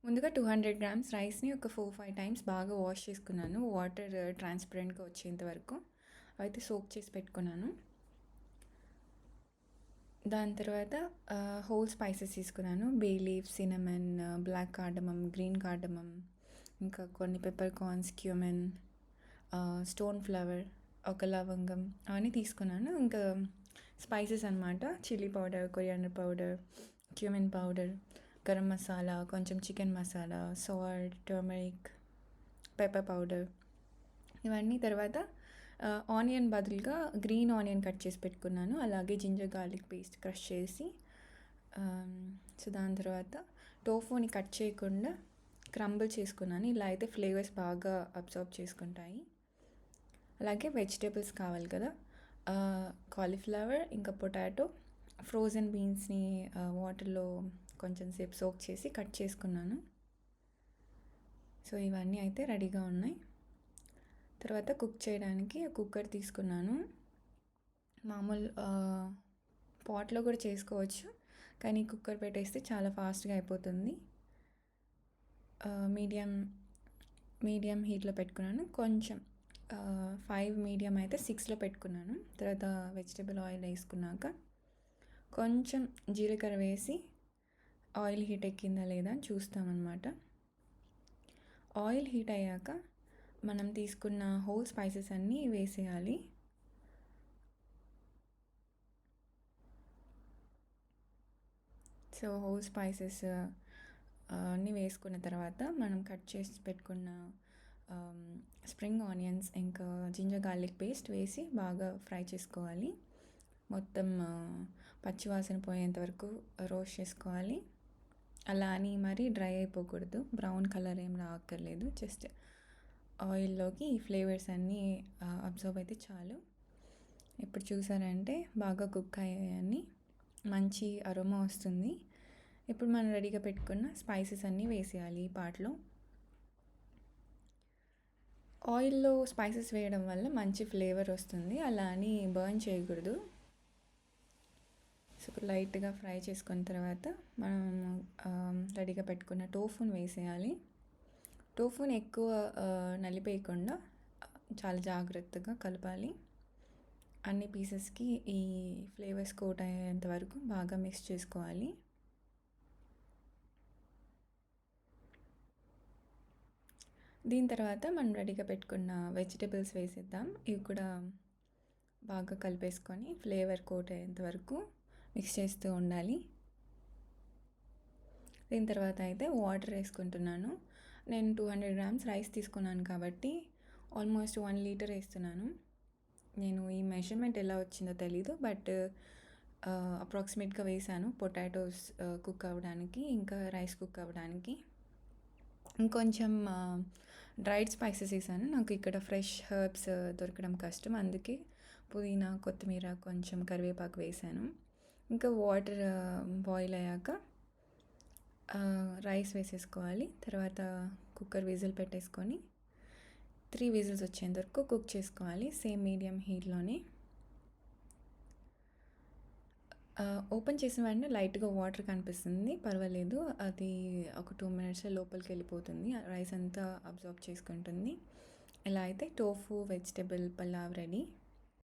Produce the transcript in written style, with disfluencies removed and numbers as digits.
ముందుగా 200 గ్రామ్స్ రైస్‌ని ఒక 4, 5 టైమ్స్ బాగా వాష్ చేసుకున్నాను. వాటర్ ట్రాన్స్‌పరెంట్‌గా వచ్చేంత వరకు. అయితే సోక్ చేసి పెట్టుకున్నాను. దాని తర్వాత హోల్ స్పైసెస్ తీసుకున్నాను. Bay leaf, cinnamon, black cardamom, green cardamom, ఇంకా కొన్ని పెప్పర్‌కార్న్స్, క్యూమెన్, స్టోన్ ఫ్లవర్, ఒక లవంగం అవన్నీ తీసుకున్నాను. ఇంకా స్పైసెస్ అనమాట. Chilli powder, coriander powder, cumin powder, garam masala, కొంచెం chicken masala, salt, turmeric, pepper powder ఇవన్నీ. తర్వాత ఆనియన్ బదులుగా గ్రీన్ ఆనియన్ కట్ చేసి పెట్టుకున్నాను. అలాగే జింజర్ గార్లిక్ పేస్ట్ క్రష్ చేసి, సో దాని తర్వాత టోఫూని కట్ చేయకుండా క్రంబుల్ చేసుకున్నాను. ఇలా అయితే ఫ్లేవర్స్ బాగా అబ్జర్వ్ చేసుకుంటాయి. అలాగే వెజిటేబుల్స్ కావాలి కదా, కాలీఫ్లవర్, ఇంకా పొటాటో, ఫ్రోజన్ బీన్స్ని వాటర్లో కొంచెం సేపు సోక్ చేసి కట్ చేసుకున్నాను. సో ఇవన్నీ అయితే రెడీగా ఉన్నాయి. తర్వాత కుక్ చేయడానికి కుక్కర్ తీసుకున్నాను. మామూలు పాట్లో కూడా చేసుకోవచ్చు, కానీ కుక్కర్ పెట్టేస్తే చాలా ఫాస్ట్గా అయిపోతుంది. మీడియం హీట్లో పెట్టుకున్నాను. కొంచెం 5 మీడియం అయితే 6లో పెట్టుకున్నాను. తర్వాత వెజిటబుల్ ఆయిల్ వేసుకున్నాక కొంచెం జీలకర్ర వేసి ఆయిల్ హీట్ ఎక్కిందా లేదా అని చూస్తామన్నమాట. ఆయిల్ హీట్ అయ్యాక మనం తీసుకున్న హోల్ స్పైసెస్ అన్నీ వేసేయాలి. సో హోల్ స్పైసెస్ అన్నీ వేసుకున్న తర్వాత మనం కట్ చేసి పెట్టుకున్న స్ప్రింగ్ ఆనియన్స్, ఇంకా జింజర్ గార్లిక్ పేస్ట్ వేసి బాగా ఫ్రై చేసుకోవాలి. మొత్తం పచ్చివాసన పోయేంత వరకు రోస్ట్ చేసుకోవాలి. అలా అని మరీ డ్రై అయిపోకూడదు, బ్రౌన్ కలర్ ఏం రాక్కర్లేదు. జస్ట్ ఆయిల్లోకి ఈ ఫ్లేవర్స్ అన్నీ అబ్జర్వ్ అయితే చాలు. ఇప్పుడు చూసారంటే బాగా కుక్ అయ్యాయని మంచి అరోమా వస్తుంది. ఇప్పుడు మనం రెడీగా పెట్టుకున్న స్పైసెస్ అన్నీ వేసేయాలి ఈ పార్ట్లో. ఆయిల్లో స్పైసెస్ వేయడం వల్ల మంచి ఫ్లేవర్ వస్తుంది, అలా అని బర్న్ చేయకూడదు. సో లైట్గా ఫ్రై చేసుకున్న తర్వాత మనం రెడీగా పెట్టుకున్న టోఫుని వేసేయాలి. టోఫుని ఎక్కువ నలిపేయకుండా చాలా జాగ్రత్తగా కలపాలి. అన్ని పీసెస్కి ఈ ఫ్లేవర్స్ కోట్ అయ్యేంత వరకు బాగా మిక్స్ చేసుకోవాలి. దీని తర్వాత మనం రెడీగా పెట్టుకున్న వెజిటేబుల్స్ వేసేద్దాం. ఇవి కూడా బాగా కలిపేసుకొని ఫ్లేవర్ కోట్ అయ్యేంత వరకు మిక్స్ చేస్తూ ఉండాలి. దీని తర్వాత అయితే వాటర్ వేసుకుంటున్నాను. నేను 200 గ్రామ్స్ రైస్ తీసుకున్నాను కాబట్టి ఆల్మోస్ట్ 1 లీటర్ వేస్తున్నాను. నేను ఈ మెజర్మెంట్ ఎలా వచ్చిందో తెలీదు, బట్ అప్రాక్సిమేట్గా వేసాను. పొటాటోస్ కుక్ అవ్వడానికి, ఇంకా రైస్ కుక్ అవ్వడానికి. ఇంకొంచెం డ్రైడ్ స్పైసెస్ వేసాను. నాకు ఇక్కడ ఫ్రెష్ హర్బ్స్ దొరకడం కష్టం, అందుకే పుదీనా, కొత్తిమీర, కొంచెం కరివేపాకు వేసాను. ఇంకా వాటర్ బాయిల్ అయ్యాక రైస్ వేసేసుకోవాలి. తర్వాత కుక్కర్ విజిల్ పెట్టేసుకొని 3 విజిల్స్ వచ్చేంత వరకు కుక్ చేసుకోవాలి, సేమ్ మీడియం హీట్లోనే. ఓపెన్ చేసిన వెంటనే లైట్గా వాటర్ కనిపిస్తుంది, పర్వాలేదు. అది ఒక 2 మినిట్స్లో లోపలికి వెళ్ళిపోతుంది, రైస్ అంతా అబ్జర్వ్ చేసుకుంటుంది. ఇలా అయితే టోఫు వెజిటబుల్ పలావ్ రెడీ.